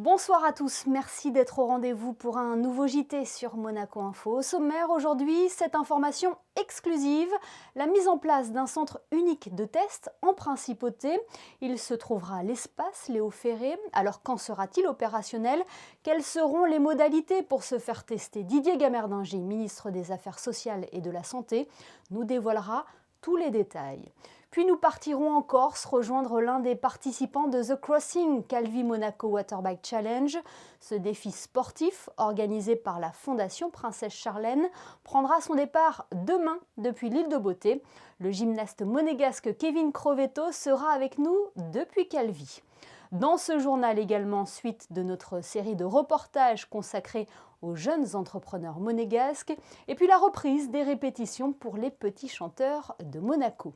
Bonsoir à tous, merci d'être au rendez-vous pour un nouveau JT sur Monaco Info. Au sommaire aujourd'hui, cette information exclusive, la mise en place d'un centre unique de test en principauté. Il se trouvera à l'espace Léo Ferré. Alors quand sera-t-il opérationnel? Quelles seront les modalités pour se faire tester? Didier Gamerdinger, ministre des Affaires sociales et de la Santé, nous dévoilera tous les détails. Puis nous partirons en Corse rejoindre l'un des participants de The Crossing Calvi Monaco Waterbike Challenge. Ce défi sportif, organisé par la Fondation Princesse Charlène, prendra son départ demain depuis l'île de Beauté. Le gymnaste monégasque Kevin Crovetto sera avec nous depuis Calvi. Dans ce journal également, suite de notre série de reportages consacrés aux jeunes entrepreneurs monégasques, et puis la reprise des répétitions pour les petits chanteurs de Monaco.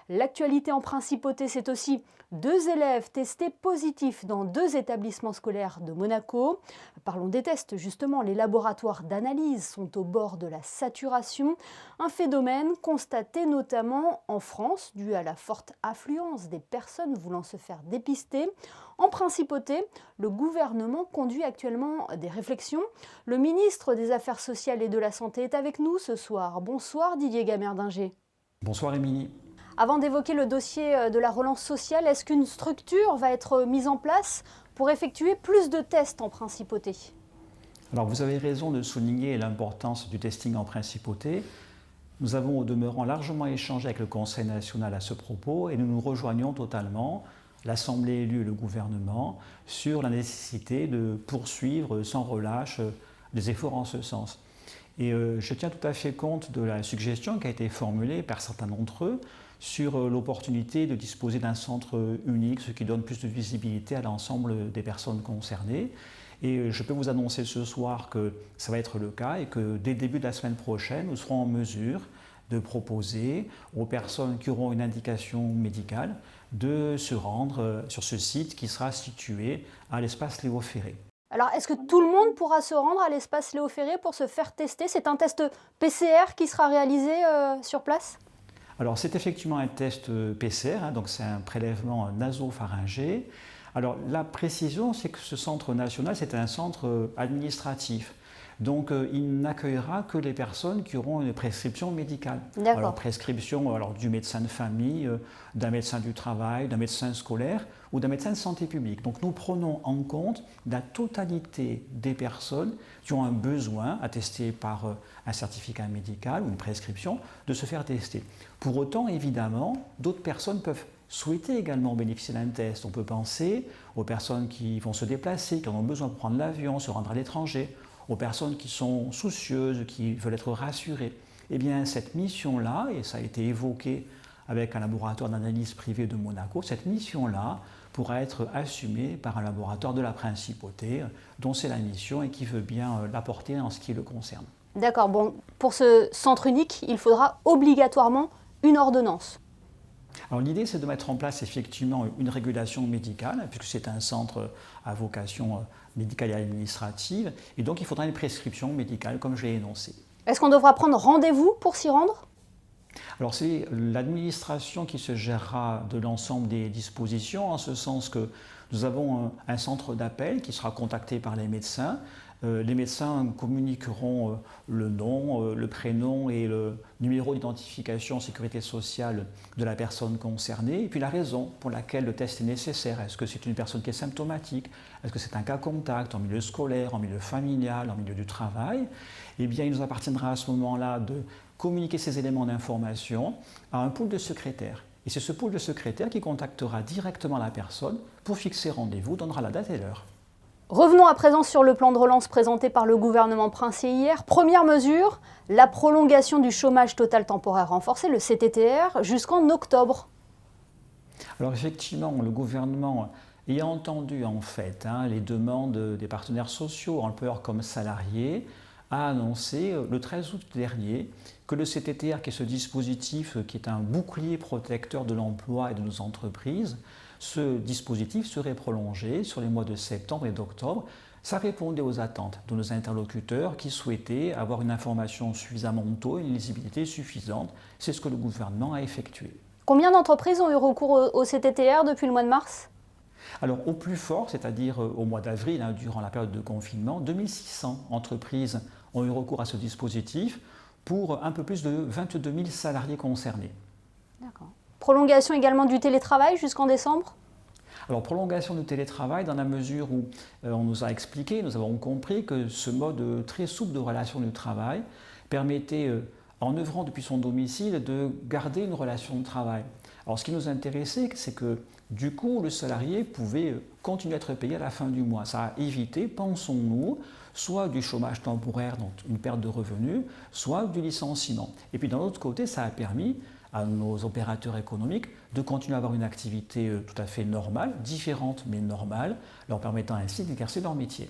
L'actualité en principauté, c'est aussi 2 élèves testés positifs dans 2 établissements scolaires de Monaco. Parlons des tests, justement, les laboratoires d'analyse sont au bord de la saturation. Un phénomène constaté notamment en France, dû à la forte affluence des personnes voulant se faire dépister. En principauté, le gouvernement conduit actuellement des réflexions. Le ministre des Affaires sociales et de la Santé est avec nous ce soir. Bonsoir Didier Gamerdinger. Bonsoir Émilie. Avant d'évoquer le dossier de la relance sociale, est-ce qu'une structure va être mise en place pour effectuer plus de tests en principauté? Alors vous avez raison de souligner l'importance du testing en principauté. Nous avons au demeurant largement échangé avec le Conseil national à ce propos et nous nous rejoignons totalement, l'Assemblée élue et le gouvernement, sur la nécessité de poursuivre sans relâche des efforts en ce sens. Et je tiens tout à fait compte de la suggestion qui a été formulée par certains d'entre eux sur l'opportunité de disposer d'un centre unique, ce qui donne plus de visibilité à l'ensemble des personnes concernées. Et je peux vous annoncer ce soir que ça va être le cas et que dès le début de la semaine prochaine, nous serons en mesure de proposer aux personnes qui auront une indication médicale de se rendre sur ce site qui sera situé à l'espace Léo Ferré. Alors, est-ce que tout le monde pourra se rendre à l'espace Léo Ferré pour se faire tester? C'est un test PCR qui sera réalisé sur place? Alors, c'est effectivement un test PCR, donc c'est un prélèvement nasopharyngé. Alors, la précision, c'est que ce centre national, c'est un centre administratif. Donc, il n'accueillera que les personnes qui auront une prescription médicale. Alors, prescription du médecin de famille, d'un médecin du travail, d'un médecin scolaire ou d'un médecin de santé publique. Donc, nous prenons en compte la totalité des personnes qui ont un besoin, attesté par un certificat médical ou une prescription, de se faire tester. Pour autant, évidemment, d'autres personnes peuvent souhaiter également bénéficier d'un test. On peut penser aux personnes qui vont se déplacer, qui en ont besoin de prendre l'avion, se rendre à l'étranger, aux personnes qui sont soucieuses, qui veulent être rassurées. Eh bien, cette mission-là, et ça a été évoqué avec un laboratoire d'analyse privé de Monaco, cette mission-là pourra être assumée par un laboratoire de la principauté, dont c'est la mission et qui veut bien l'apporter en ce qui le concerne. D'accord, bon, pour ce centre unique, il faudra obligatoirement une ordonnance. Alors l'idée, c'est de mettre en place effectivement une régulation médicale, puisque c'est un centre à vocation médicale et administrative, et donc il faudra une prescription médicale, comme je l'ai énoncé. Est-ce qu'on devra prendre rendez-vous pour s'y rendre? Alors c'est l'administration qui se gérera de l'ensemble des dispositions, en ce sens que nous avons un centre d'appel qui sera contacté par les médecins. Les médecins communiqueront le nom, le prénom et le numéro d'identification sécurité sociale de la personne concernée, et puis la raison pour laquelle le test est nécessaire. Est-ce que c'est une personne qui est symptomatique? Est-ce que c'est un cas contact en milieu scolaire, en milieu familial, en milieu du travail? Eh bien, il nous appartiendra à ce moment-là de communiquer ces éléments d'information à un pool de secrétaires. Et c'est ce pool de secrétaires qui contactera directement la personne pour fixer rendez-vous, donnera la date et l'heure. Revenons à présent sur le plan de relance présenté par le gouvernement princier hier. Première mesure, la prolongation du chômage total temporaire renforcé, le CTTR, jusqu'en octobre. Alors effectivement, le gouvernement ayant entendu en fait les demandes des partenaires sociaux, employeurs comme salariés, a annoncé le 13 août dernier que le CTTR, qui est ce dispositif qui est un bouclier protecteur de l'emploi et de nos entreprises, ce dispositif serait prolongé sur les mois de septembre et d'octobre. Ça répondait aux attentes de nos interlocuteurs qui souhaitaient avoir une information suffisamment tôt et une lisibilité suffisante. C'est ce que le gouvernement a effectué. Combien d'entreprises ont eu recours au CTTR depuis le mois de mars? Alors au plus fort, c'est-à-dire au mois d'avril, durant la période de confinement, 2600 entreprises ont eu recours à ce dispositif pour un peu plus de 22 000 salariés concernés. D'accord. Prolongation également du télétravail jusqu'en décembre ? Alors prolongation du télétravail dans la mesure où on nous a expliqué, nous avons compris que ce mode très souple de relation du travail permettait, en œuvrant depuis son domicile, de garder une relation de travail. Alors ce qui nous intéressait, c'est que du coup le salarié pouvait continuer à être payé à la fin du mois. Ça a évité, pensons-nous, soit du chômage temporaire, donc une perte de revenus, soit du licenciement. Et puis d'un autre côté, ça a permis à nos opérateurs économiques de continuer à avoir une activité tout à fait normale, différente mais normale, leur permettant ainsi d'exercer leur métier.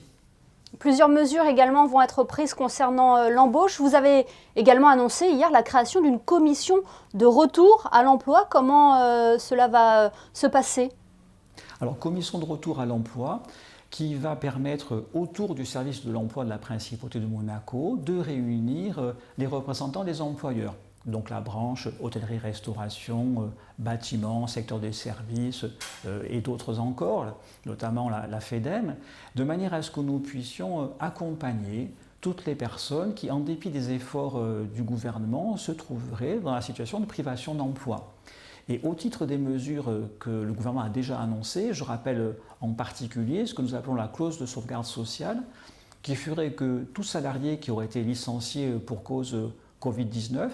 Plusieurs mesures également vont être prises concernant l'embauche. Vous avez également annoncé hier la création d'une commission de retour à l'emploi. Comment cela va se passer ? Alors, commission de retour à l'emploi qui va permettre, autour du service de l'emploi de la Principauté de Monaco, de réunir les représentants des employeurs. Donc la branche hôtellerie-restauration, bâtiment, secteur des services et d'autres encore, notamment la FEDEM, de manière à ce que nous puissions accompagner toutes les personnes qui, en dépit des efforts du gouvernement, se trouveraient dans la situation de privation d'emploi. Et au titre des mesures que le gouvernement a déjà annoncées, je rappelle en particulier ce que nous appelons la clause de sauvegarde sociale, qui ferait que tout salarié qui aurait été licencié pour cause Covid-19,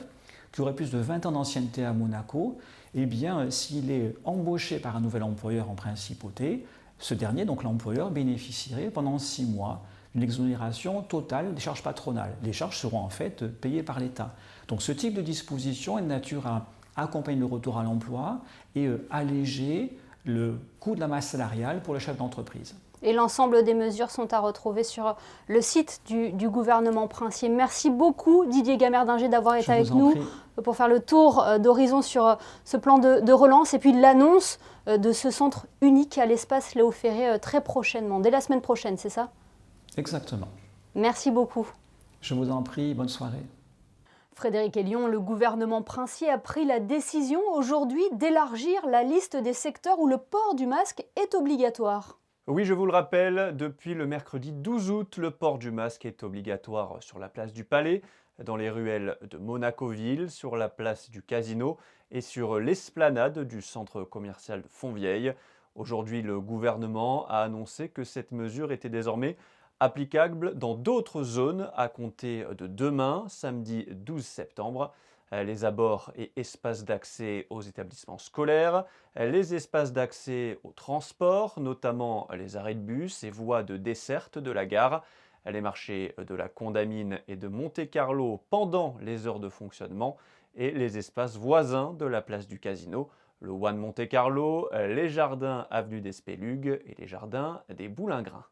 qui aurait plus de 20 ans d'ancienneté à Monaco, eh bien, s'il est embauché par un nouvel employeur en principauté, ce dernier, donc l'employeur, bénéficierait pendant 6 mois d'une exonération totale des charges patronales. Les charges seront en fait payées par l'État. Donc ce type de disposition est de nature à accompagner le retour à l'emploi et alléger le coût de la masse salariale pour le chef d'entreprise. Et l'ensemble des mesures sont à retrouver sur le site du gouvernement princier. Merci beaucoup Didier Gamerdinger d'avoir été avec nous pour faire le tour d'horizon sur ce plan de relance et puis l'annonce de ce centre unique à l'espace Léo Ferré très prochainement, dès la semaine prochaine, c'est ça ? Exactement. Merci beaucoup. Je vous en prie, bonne soirée. Frédéric Hélion, le gouvernement princier a pris la décision aujourd'hui d'élargir la liste des secteurs où le port du masque est obligatoire. Oui, je vous le rappelle, depuis le mercredi 12 août, le port du masque est obligatoire sur la place du Palais, dans les ruelles de Monaco-Ville, sur la place du Casino et sur l'esplanade du centre commercial de Fontvieille. Aujourd'hui, le gouvernement a annoncé que cette mesure était désormais applicable dans d'autres zones à compter de demain, samedi 12 septembre. Les abords et espaces d'accès aux établissements scolaires, les espaces d'accès aux transports, notamment les arrêts de bus et voies de desserte de la gare, les marchés de la Condamine et de Monte-Carlo pendant les heures de fonctionnement et les espaces voisins de la place du Casino, le One Monte-Carlo, les jardins avenue des Spélugues et les jardins des Boulingrins.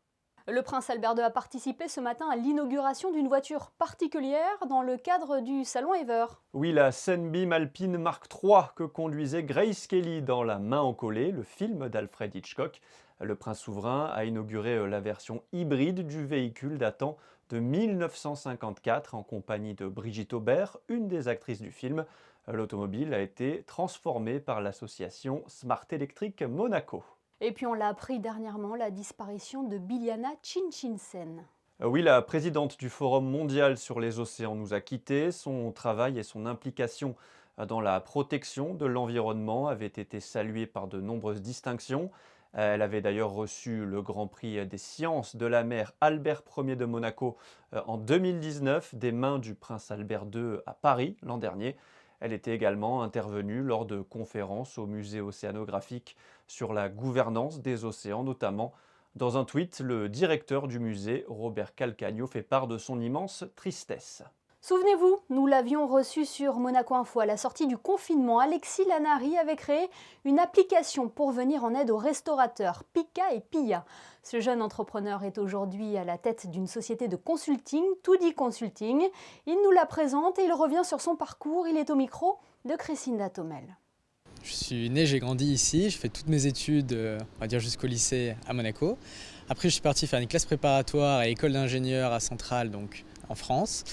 Le prince Albert II a participé ce matin à l'inauguration d'une voiture particulière dans le cadre du salon Ever. Oui, la Sunbeam Alpine Mark III que conduisait Grace Kelly dans La Main en collet, le film d'Alfred Hitchcock. Le prince souverain a inauguré la version hybride du véhicule datant de 1954 en compagnie de Brigitte Aubert, une des actrices du film. L'automobile a été transformée par l'association Smart Electric Monaco. Et puis on l'a appris dernièrement, la disparition de Biljana Čičin-Sen. Oui, la présidente du Forum mondial sur les océans nous a quittés. Son travail et son implication dans la protection de l'environnement avaient été salués par de nombreuses distinctions. Elle avait d'ailleurs reçu le Grand Prix des sciences de la mer Albert Ier de Monaco en 2019 des mains du prince Albert II à Paris l'an dernier. Elle était également intervenue lors de conférences au musée océanographique sur la gouvernance des océans notamment. Dans un tweet, le directeur du musée, Robert Calcagno, fait part de son immense tristesse. Souvenez-vous, nous l'avions reçu sur Monaco Info. À la sortie du confinement, Alexis Lanari avait créé une application pour venir en aide aux restaurateurs, Pika et Pia. Ce jeune entrepreneur est aujourd'hui à la tête d'une société de consulting, Toudi Consulting. Il nous la présente et il revient sur son parcours. Il est au micro de Christine Datomel. Je suis né, j'ai grandi ici, je fais toutes mes études, on va dire jusqu'au lycée à Monaco. Après, je suis parti faire une classe préparatoire à école d'ingénieur à Centrale, donc en France.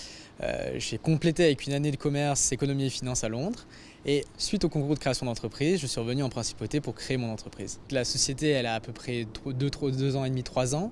J'ai complété avec une année de commerce, économie et finance à Londres. Et suite au concours de création d'entreprise, je suis revenu en principauté pour créer mon entreprise. La société, elle a à peu près 2 ans et demi, 3 ans.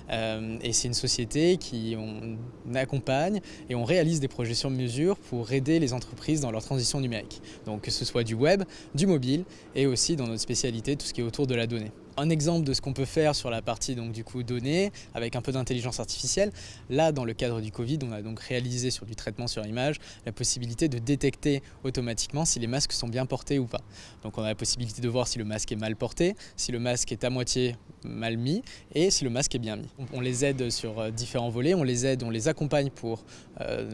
Et c'est une société on accompagne et on réalise des projets sur mesure pour aider les entreprises dans leur transition numérique. Donc que ce soit du web, du mobile et aussi dans notre spécialité, tout ce qui est autour de la donnée. Un exemple de ce qu'on peut faire sur la partie données, avec un peu d'intelligence artificielle. Là, dans le cadre du Covid, on a donc réalisé sur du traitement sur image la possibilité de détecter automatiquement si les masques sont bien portés ou pas. Donc on a la possibilité de voir si le masque est mal porté, si le masque est à moitié mal mis et si le masque est bien mis. On les aide sur différents volets, on les accompagne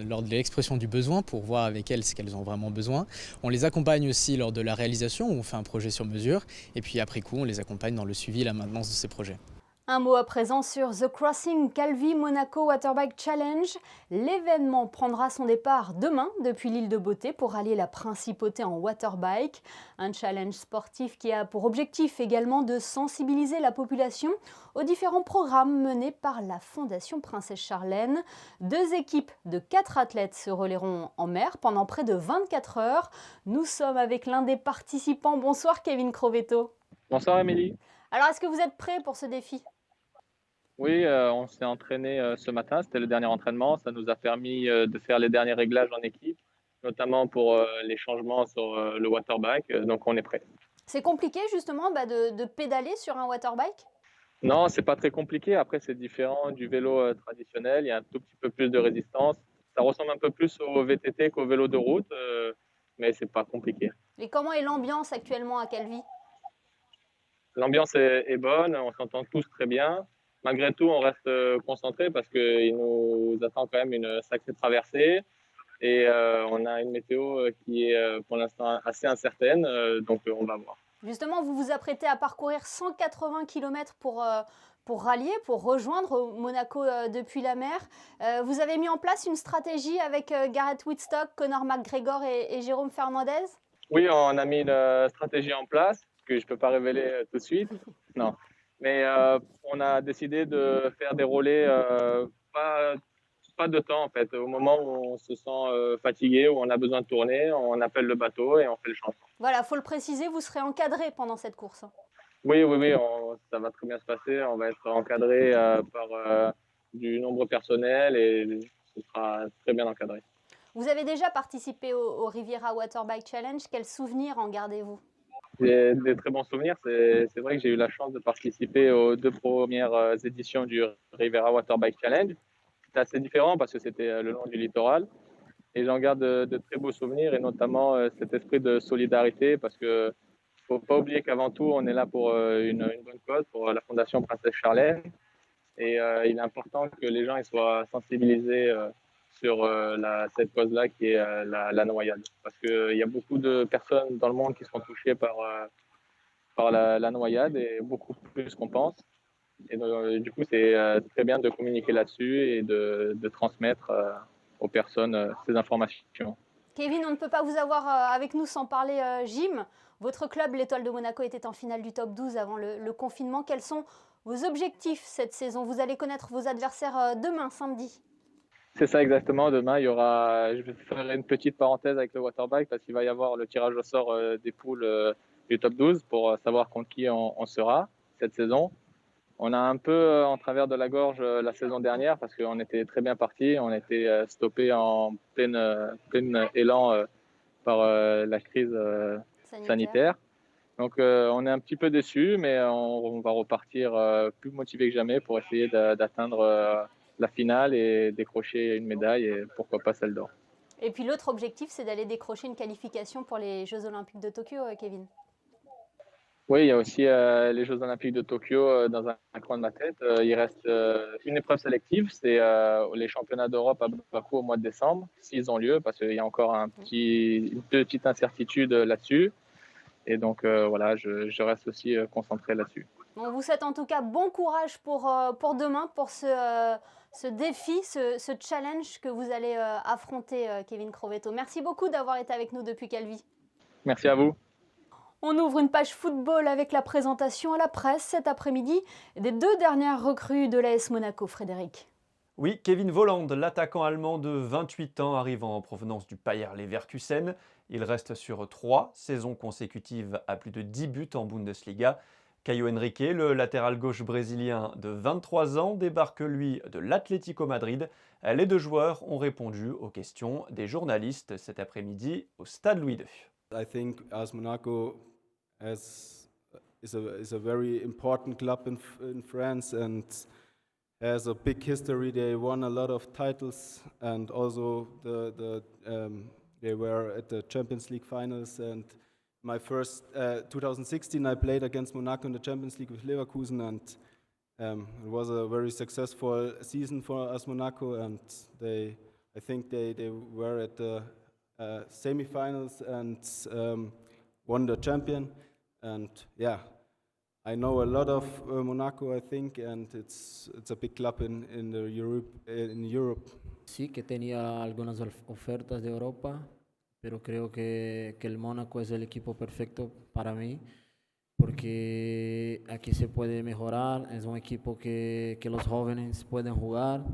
lors de l'expression du besoin pour voir avec elles ce qu'elles ont vraiment besoin. On les accompagne aussi lors de la réalisation où on fait un projet sur mesure et puis après coup on les accompagne dans le suivi et la maintenance de ces projets. Un mot à présent sur The Crossing Calvi Monaco Waterbike Challenge. L'événement prendra son départ demain depuis l'île de Beauté pour allier la principauté en waterbike. Un challenge sportif qui a pour objectif également de sensibiliser la population aux différents programmes menés par la Fondation Princesse Charlène. 2 équipes de 4 athlètes se relayeront en mer pendant près de 24 heures. Nous sommes avec l'un des participants. Bonsoir Kevin Crovetto. Bonsoir Amélie. Alors est-ce que vous êtes prêt pour ce défi ? Oui, on s'est entraîné ce matin, c'était le dernier entraînement. Ça nous a permis de faire les derniers réglages en équipe, notamment pour les changements sur le waterbike. Donc on est prêt. C'est compliqué justement de pédaler sur un waterbike ? Non, c'est pas très compliqué. Après, c'est différent du vélo traditionnel. Il y a un tout petit peu plus de résistance. Ça ressemble un peu plus au VTT qu'au vélo de route, mais c'est pas compliqué. Et comment est l'ambiance actuellement à Calvi ? L'ambiance est bonne, on s'entend tous très bien. Malgré tout, on reste concentré parce qu'il nous attend quand même une sacrée traversée et on a une météo qui est pour l'instant assez incertaine, donc on va voir. Justement, vous vous apprêtez à parcourir 180 km pour rallier, pour rejoindre Monaco depuis la mer. Vous avez mis en place une stratégie avec Gareth Wittstock, Conor McGregor et Jérôme Fernandez ? Oui, on a mis une stratégie en place que je ne peux pas révéler tout de suite. Non. Mais on a décidé de faire des relais pas de temps en fait. Au moment où on se sent fatigué, où on a besoin de tourner, on appelle le bateau et on fait le changement. Voilà, il faut le préciser, vous serez encadré pendant cette course. Oui, ça va très bien se passer. On va être encadré par du nombre personnel et ce sera très bien encadré. Vous avez déjà participé au Riviera Waterbike Challenge. Quels souvenirs en gardez-vous ? Des très bons souvenirs. C'est vrai que j'ai eu la chance de participer aux 2 premières éditions du Riviera Waterbike Challenge. C'était assez différent parce que c'était le long du littoral. Et j'en garde de très beaux souvenirs et notamment cet esprit de solidarité parce qu'il ne faut pas oublier qu'avant tout, on est là pour une bonne cause, pour la Fondation Princesse Charlène. Et il est important que les gens ils soient sensibilisés sur cette cause-là qui est la noyade. Parce qu'il y a beaucoup de personnes dans le monde qui sont touchées par la noyade et beaucoup plus qu'on pense. Et du coup, c'est très bien de communiquer là-dessus et de transmettre aux personnes ces informations. Kevin, on ne peut pas vous avoir avec nous sans parler gym. Votre club, l'Étoile de Monaco, était en finale du top 12 avant le confinement. Quels sont vos objectifs cette saison ? Vous allez connaître vos adversaires demain, samedi. C'est ça exactement. Demain, je vais faire une petite parenthèse avec le waterbike parce qu'il va y avoir le tirage au sort des poules du top 12 pour savoir contre qui on sera cette saison. On a un peu en travers de la gorge la saison dernière parce qu'on était très bien parti. On était stoppé en plein élan par la crise sanitaire. Donc on est un petit peu déçus, mais on va repartir plus motivé que jamais pour essayer d'atteindre la finale et décrocher une médaille et pourquoi pas celle d'or. Et puis l'autre objectif, c'est d'aller décrocher une qualification pour les Jeux Olympiques de Tokyo, Kevin. Oui, il y a aussi les Jeux Olympiques de Tokyo dans un coin de ma tête. Il reste une épreuve sélective, c'est les championnats d'Europe à Bakou au mois de décembre, s'ils ont lieu, parce qu'il y a encore une petite incertitude là-dessus. Et donc voilà, je reste aussi concentré là-dessus. On vous souhaite en tout cas bon courage pour demain, pour ce défi, ce challenge que vous allez affronter, Kevin Crovetto. Merci beaucoup d'avoir été avec nous depuis Calvi. Merci à vous. On ouvre une page football avec la présentation à la presse cet après-midi des 2 dernières recrues de l'AS Monaco, Frédéric. Oui, Kevin Volland, l'attaquant allemand de 28 ans arrivant en provenance du Bayer Leverkusen. Il reste sur 3 saisons consécutives à plus de 10 buts en Bundesliga. Caio Henrique, le latéral gauche brésilien de 23 ans, débarque lui de l'Atlético Madrid. Les deux joueurs ont répondu aux questions des journalistes cet après-midi au Stade Louis II. I think AS Monaco is a very important club in France and has a big history. They won a lot of titles and also they were at the Champions League finals. And my first 2016, I played against Monaco in the Champions League with Leverkusen, and it was a very successful season for AS Monaco. And I think they were at the semi-finals and won the champion. And yeah, I know a lot of Monaco, I think, and it's a big club in Europe. Sí, que tenía algunas ofertas de Europa, pero creo que el Mónaco es el equipo perfecto para mí, porque aquí se puede mejorar, es un equipo que los jóvenes pueden jugar,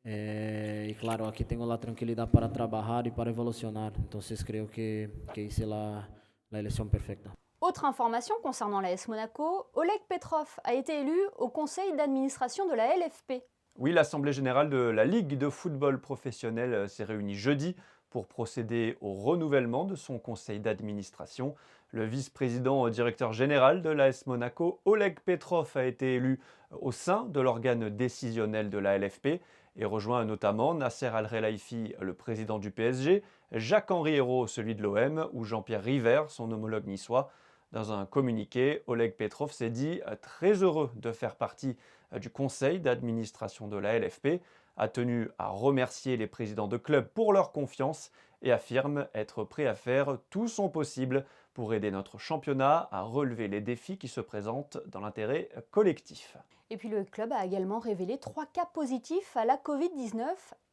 y claro, aquí tengo la tranquilidad para trabajar y para evolucionar, entonces creo que hice la elección perfecta. Autre information concernant l'AS Monaco, Oleg Petrov a été élu au conseil d'administration de la LFP. Oui, l'Assemblée générale de la Ligue de football professionnel s'est réunie jeudi pour procéder au renouvellement de son conseil d'administration. Le vice-président directeur général de l'AS Monaco, Oleg Petrov, a été élu au sein de l'organe décisionnel de la LFP et rejoint notamment Nasser Al-Khelaifi, le président du PSG, Jacques-Henri Hérault, celui de l'OM, ou Jean-Pierre River, son homologue niçois. Dans un communiqué, Oleg Petrov s'est dit très heureux de faire partie du conseil d'administration de la LFP, a tenu à remercier les présidents de clubs pour leur confiance et affirme être prêt à faire tout son possible pour aider notre championnat à relever les défis qui se présentent dans l'intérêt collectif. Et puis le club a également révélé 3 cas positifs à la Covid-19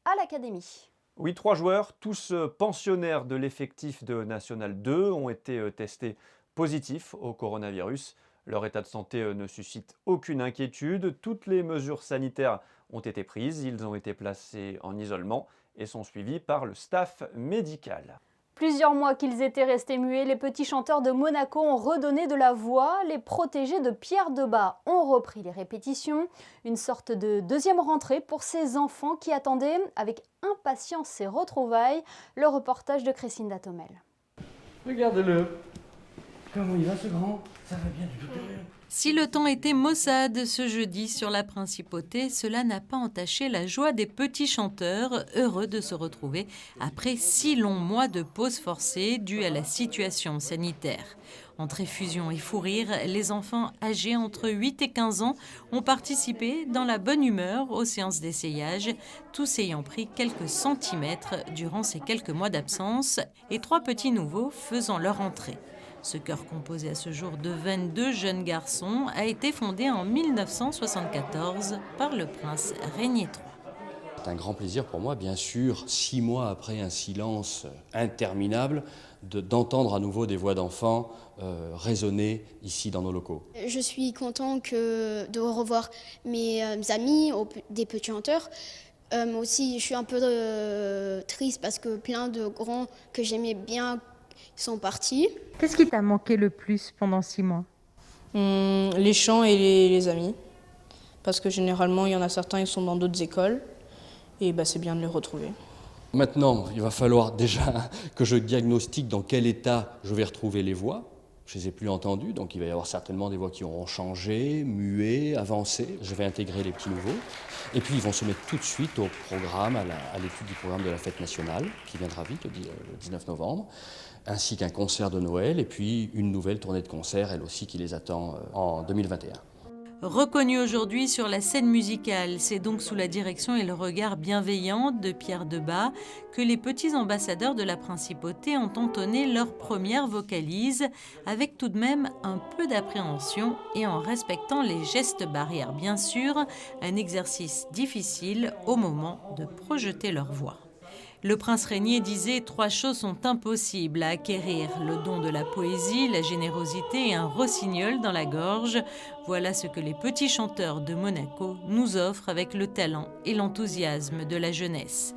à l'académie. Oui, 3 joueurs, tous pensionnaires de l'effectif de National 2, ont été testés positifs au coronavirus. Leur état de santé ne suscite aucune inquiétude. Toutes les mesures sanitaires ont été prises. Ils ont été placés en isolement et sont suivis par le staff médical. Plusieurs mois qu'ils étaient restés muets, les petits chanteurs de Monaco ont redonné de la voix. Les protégés de Pierre Debat ont repris les répétitions. Une sorte de deuxième rentrée pour ces enfants qui attendaient avec impatience ces retrouvailles. Le reportage de Crescinda Tomel. Regardez-le. Comment il va ce grand? Ça va bien du tout. Si le temps était maussade ce jeudi sur la Principauté, cela n'a pas entaché la joie des petits chanteurs, heureux de se retrouver après 6 longs mois de pause forcée due à la situation sanitaire. Entre effusion et fou rire, les enfants âgés entre 8 et 15 ans ont participé dans la bonne humeur aux séances d'essayage, tous ayant pris quelques centimètres durant ces quelques mois d'absence et 3 petits nouveaux faisant leur entrée. Ce chœur composé à ce jour de 22 jeunes garçons a été fondé en 1974 par le prince Régnier III. C'est un grand plaisir pour moi, bien sûr, 6 mois après un silence interminable, d'entendre à nouveau des voix d'enfants résonner ici dans nos locaux. Je suis content de revoir mes amis, des petits chanteurs. Aussi, je suis un peu triste parce que plein de grands que j'aimais bien sont partis. Qu'est-ce qui t'a manqué le plus pendant 6 mois? Les chants et les amis. Parce que généralement, il y en a certains, ils sont dans d'autres écoles. Et c'est bien de les retrouver. Maintenant, il va falloir déjà que je diagnostique dans quel état je vais retrouver les voix. Je ne les ai plus entendues, donc il va y avoir certainement des voix qui auront changé, mué, avancé. Je vais intégrer les petits nouveaux. Et puis ils vont se mettre tout de suite au programme, à l'étude du programme de la fête nationale, qui viendra vite, le 19 novembre, ainsi qu'un concert de Noël, et puis une nouvelle tournée de concerts, elle aussi, qui les attend en 2021. Reconnu aujourd'hui sur la scène musicale, c'est donc sous la direction et le regard bienveillant de Pierre Debat que les petits ambassadeurs de la Principauté ont entonné leur première vocalise, avec tout de même un peu d'appréhension et en respectant les gestes barrières bien sûr, un exercice difficile au moment de projeter leur voix. Le prince Régnier disait 3 choses sont impossibles à acquérir, le don de la poésie, la générosité et un rossignol dans la gorge. Voilà ce que les petits chanteurs de Monaco nous offrent avec le talent et l'enthousiasme de la jeunesse.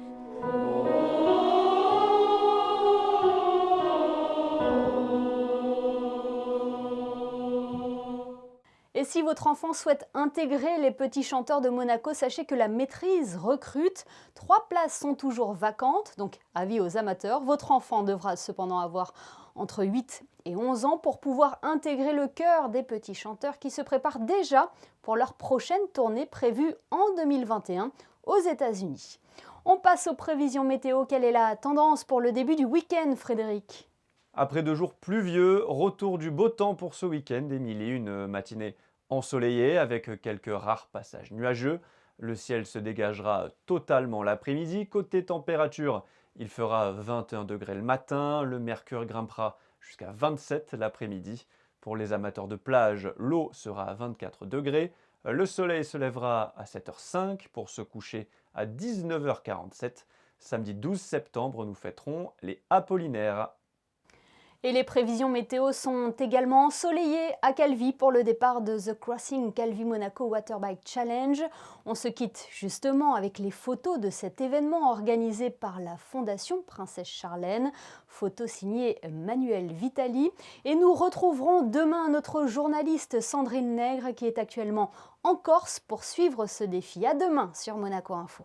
si votre enfant souhaite intégrer les petits chanteurs de Monaco, sachez que la maîtrise recrute. 3 places sont toujours vacantes, donc avis aux amateurs. Votre enfant devra cependant avoir entre 8 et 11 ans pour pouvoir intégrer le chœur des petits chanteurs qui se préparent déjà pour leur prochaine tournée prévue en 2021 aux États-Unis. On passe aux prévisions météo. Quelle est la tendance pour le début du week-end, Frédéric ? Après 2 jours pluvieux, retour du beau temps pour ce week-end et 1001 matinée ensoleillée avec quelques rares passages nuageux. Le ciel se dégagera totalement l'après-midi. Côté température, il fera 21 degrés le matin, le mercure grimpera jusqu'à 27 l'après-midi. Pour les amateurs de plage, l'eau sera à 24 degrés. Le soleil se lèvera à 7h05 pour se coucher à 19h47. Samedi 12 septembre, nous fêterons les Apollinaires. Et les prévisions météo sont également ensoleillées à Calvi pour le départ de The Crossing Calvi Monaco Waterbike Challenge. On se quitte justement avec les photos de cet événement organisé par la Fondation Princesse Charlène. Photos signées Manuel Vitali. Et nous retrouverons demain notre journaliste Sandrine Nègre qui est actuellement en Corse pour suivre ce défi. À demain sur Monaco Info.